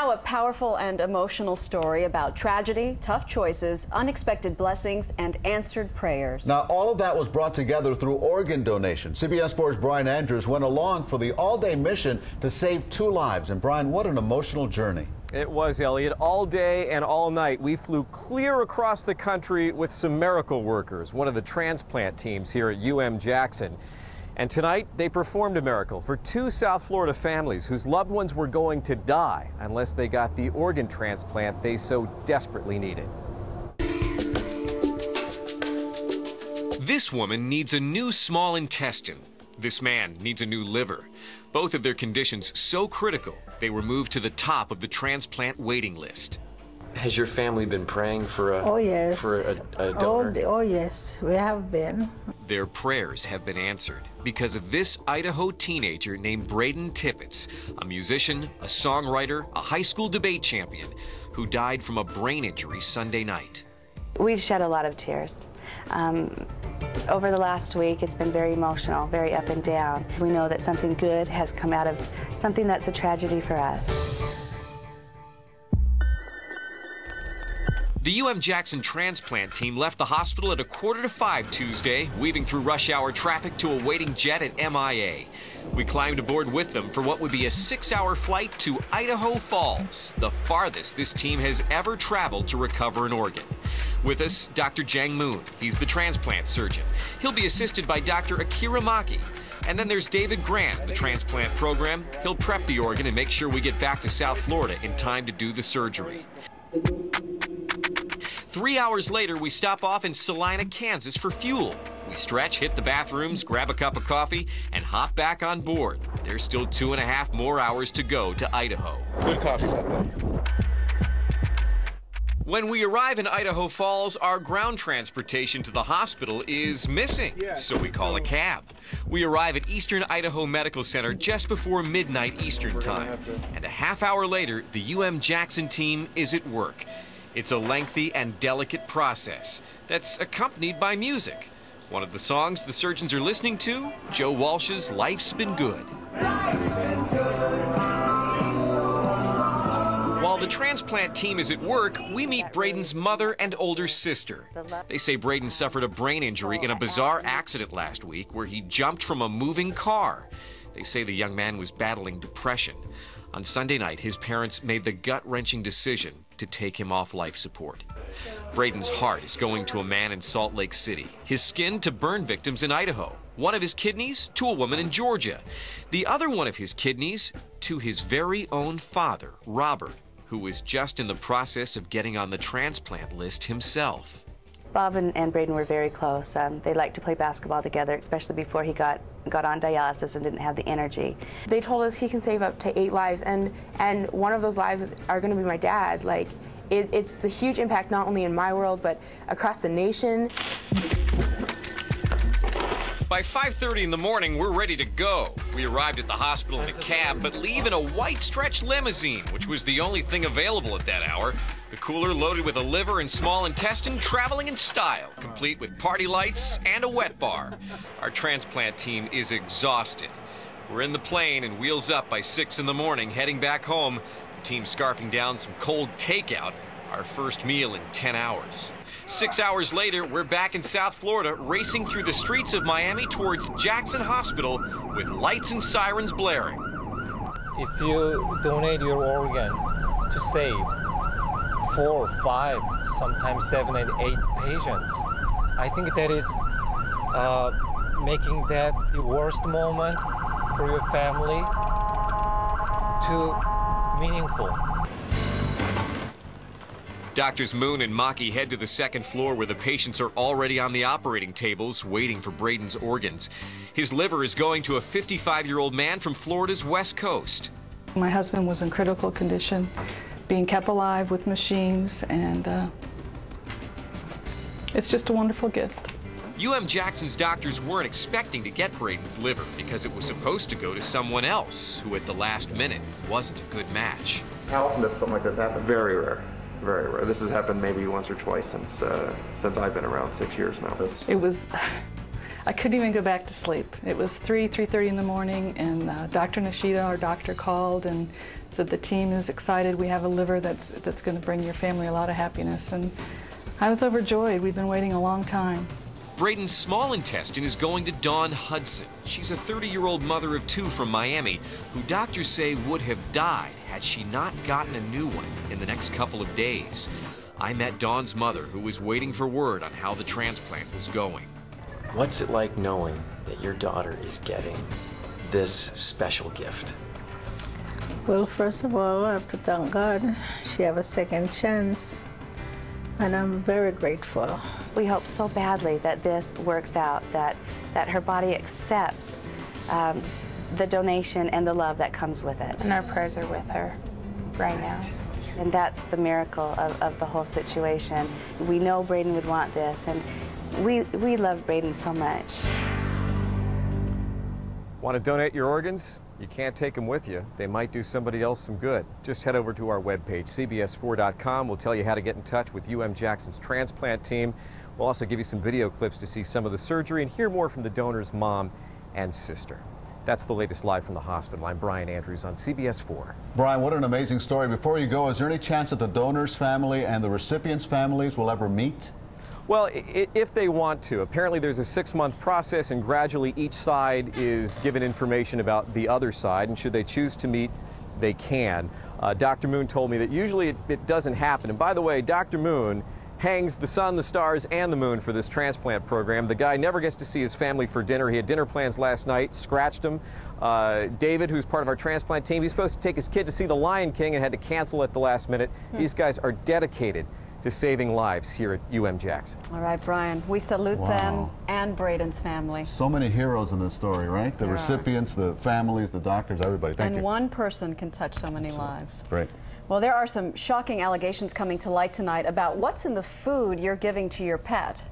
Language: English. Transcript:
Now a powerful and emotional story about tragedy, tough choices, unexpected blessings, and answered prayers. Now, all of that was brought together through organ donation. CBS 4's Brian Andrews went along for the all-day mission to save 2 lives. And Brian, what an emotional journey. It was, Elliot. All day and all night, we flew clear across the country with some miracle workers, one of the transplant teams here at Jackson. And tonight, they performed a miracle for 2 South Florida families whose loved ones were going to die unless they got the organ transplant they so desperately needed. This woman needs a new small intestine. This man needs a new liver. Both of their conditions so critical, they were moved to the top of the transplant waiting list. Has your family been praying for a, yes. for a donor? Oh, yes, we have been. Their prayers have been answered because of this Idaho teenager named Braden Tippett, a musician, a songwriter, a high school debate champion, who died from a brain injury Sunday night. We've shed a lot of tears. Over the last week, it's been very emotional, very up and down. We know that something good has come out of something that's a tragedy for us. The Jackson transplant team left the hospital at 4:45 Tuesday, weaving through rush hour traffic to a waiting jet at MIA. We climbed aboard with them for what would be a 6-hour flight to Idaho Falls, the farthest this team has ever traveled to recover an organ. With us, Dr. Jang Moon. He's the transplant surgeon. He'll be assisted by Dr. Akira Maki. And then there's David Grant, the transplant program. He'll prep the organ and make sure we get back to South Florida in time to do the surgery. 3 hours later, we stop off in Salina, Kansas for fuel. We stretch, hit the bathrooms, grab a cup of coffee, and hop back on board. There's still 2.5 more hours to go to Idaho. Good coffee, by the way. When we arrive in Idaho Falls, our ground transportation to the hospital is missing, so we call a cab. We arrive at Eastern Idaho Medical Center just before midnight Eastern Time, and a half hour later, the Jackson team is at work. It's a lengthy and delicate process that's accompanied by music. One of the songs the surgeons are listening to, Joe Walsh's Life's Been Good. While the transplant team is at work, we meet Braden's mother and older sister. They say Braden suffered a brain injury in a bizarre accident last week where he jumped from a moving car. They say the young man was battling depression. On Sunday night, his parents made the gut-wrenching decision to take him off life support. Braden's heart is going to a man in Salt Lake City, his skin to burn victims in Idaho, one of his kidneys to a woman in Georgia, the other one of his kidneys to his very own father, Robert, who was just in the process of getting on the transplant list himself. Bob and Braden were very close. They liked to play basketball together, especially before he got on dialysis and didn't have the energy. They told us he can save up to 8 lives, and one of those lives are going to be my dad. Like, it's a huge impact not only in my world, but across the nation. By 5:30 in the morning, we're ready to go. We arrived at the hospital in a cab, but leave in a white stretch limousine, which was the only thing available at that hour. The cooler loaded with a liver and small intestine, traveling in style, complete with party lights and a wet bar. Our transplant team is exhausted. We're in the plane and wheels up by 6 in the morning, heading back home. The team scarfing down some cold takeout, our first meal in 10 hours. 6 hours later, we're back in South Florida, racing through the streets of Miami towards Jackson Hospital with lights and sirens blaring. If you donate your organ to save 4, 5, sometimes 7 and 8 patients, I think that is making that the worst moment for your family to meaningful. Doctors Moon and Maki head to the second floor where the patients are already on the operating tables waiting for Braden's organs. His liver is going to a 55-year-old man from Florida's West Coast. My husband was in critical condition, being kept alive with machines, and it's just a wonderful gift. Jackson's doctors weren't expecting to get Braden's liver because it was supposed to go to someone else who at the last minute wasn't a good match. How often does something like this happen? Very rare. Very rare. This has happened maybe once or twice since I've been around, 6 years now. It was, I couldn't even go back to sleep. It was 3:30 in the morning, and Dr. Nishida, our doctor, called and said the team is excited. We have a liver that's going to bring your family a lot of happiness. And I was overjoyed. We've been waiting a long time. Braden's small intestine is going to Dawn Hudson. She's a 30-year-old mother of 2 from Miami who doctors say would have died had she not gotten a new one in the next couple of days. I met Dawn's mother, who was waiting for word on how the transplant was going. What's it like knowing that your daughter is getting this special gift? Well, first of all, I have to thank God. She have a second chance, and I'm very grateful. We hope so badly that this works out, that her body accepts the donation and the love that comes with it. And our prayers are with her right now. And that's the miracle of the whole situation. We know Braden would want this, and we love Braden so much. Want to donate your organs? You can't take them with you. They might do somebody else some good. Just head over to our webpage, CBS4.com. We'll tell you how to get in touch with Jackson's transplant team. We'll also give you some video clips to see some of the surgery and hear more from the donor's mom and sister. That's the latest live from the hospital. I'm Brian Andrews on CBS 4. Brian, what an amazing story. Before you go, is there any chance that the donor's family and the recipient's families will ever meet? Well, if they want to. Apparently there's a 6-month process, and gradually each side is given information about the other side, and should they choose to meet, they can. Dr. Moon told me that usually it doesn't happen. And by the way, Dr. Moon hangs the sun, the stars, and the moon for this transplant program. The guy never gets to see his family for dinner. He had dinner plans last night, scratched him. David, who's part of our transplant team, he's supposed to take his kid to see The Lion King and had to cancel at the last minute. These guys are dedicated to saving lives here at Jackson. All right, Brian, we salute them and Braden's family. So many heroes in this story, right? The recipients, the families, the doctors, everybody. Thank you. And one person can touch so many lives. Great. Well, there are some shocking allegations coming to light tonight about what's in the food you're giving to your pet.